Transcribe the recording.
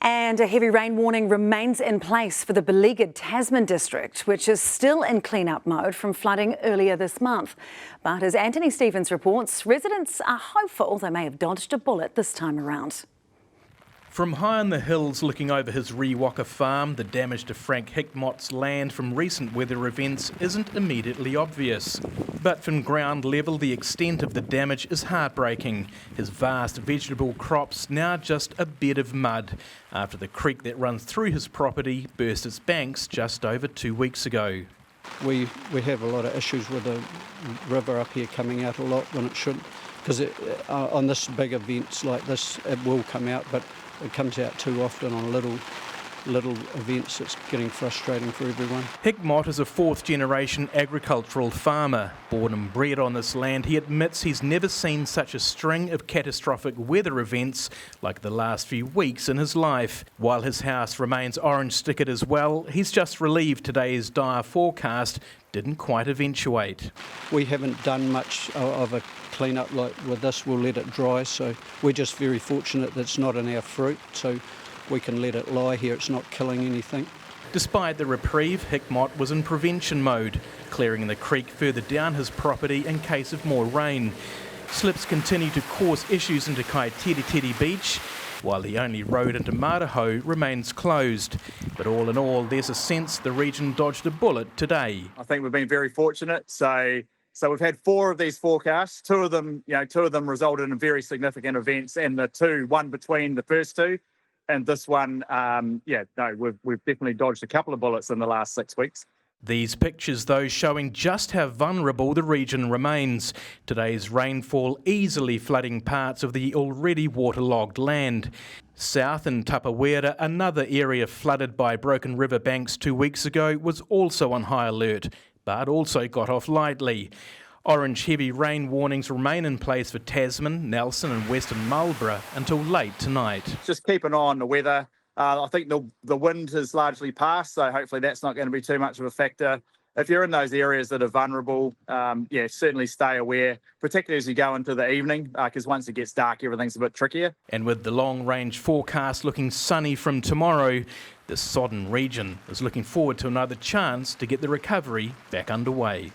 And a heavy rain warning remains in place for the beleaguered Tasman district, which is still in clean-up mode from flooding earlier this month. But as Anthony Stevens reports, residents are hopeful they may have dodged a bullet this time around. From high on the hills looking over his Rewaka farm, the damage to Frank Hickmott's land from recent weather events isn't immediately obvious. But from ground level, the extent of the damage is heartbreaking. His vast vegetable crops now just a bed of mud after the creek that runs through his property burst its banks just over 2 weeks ago. We have a lot of issues with the river up here coming out a lot when it shouldn't, because on this big events like this it will come out, but it comes out too often on little events. It's getting frustrating for everyone. Hickmott is a fourth-generation agricultural farmer. Born and bred on this land, he admits he's never seen such a string of catastrophic weather events like the last few weeks in his life. While his house remains orange-stickered as well, he's just relieved today's dire forecast didn't quite eventuate. We haven't done much of a clean-up like with this. We'll let it dry, so we're just very fortunate that it's not in our fruit, so we can let it lie here. It's not killing anything. Despite the reprieve, Hickmott was in prevention mode, clearing the creek further down his property in case of more rain. Slips continue to cause issues into Kaiteri Beach, while the only road into Maraho remains closed. But all in all, there's a sense the region dodged a bullet today. I think we've been very fortunate. So we've had 4 of these forecasts. Two of them resulted in very significant events, and one between the first 2. And this one, we've definitely dodged a couple of bullets in the last 6 weeks. These pictures, though, showing just how vulnerable the region remains. Today's rainfall easily flooding parts of the already waterlogged land. South in Tapawera, another area flooded by broken river banks 2 weeks ago, was also on high alert, but also got off lightly. Orange heavy rain warnings remain in place for Tasman, Nelson and Western Marlborough until late tonight. Just keep an eye on the weather. I think the wind has largely passed, so hopefully that's not going to be too much of a factor. If you're in those areas that are vulnerable, certainly stay aware, particularly as you go into the evening, because once it gets dark, everything's a bit trickier. And with the long-range forecast looking sunny from tomorrow, the sodden region is looking forward to another chance to get the recovery back underway.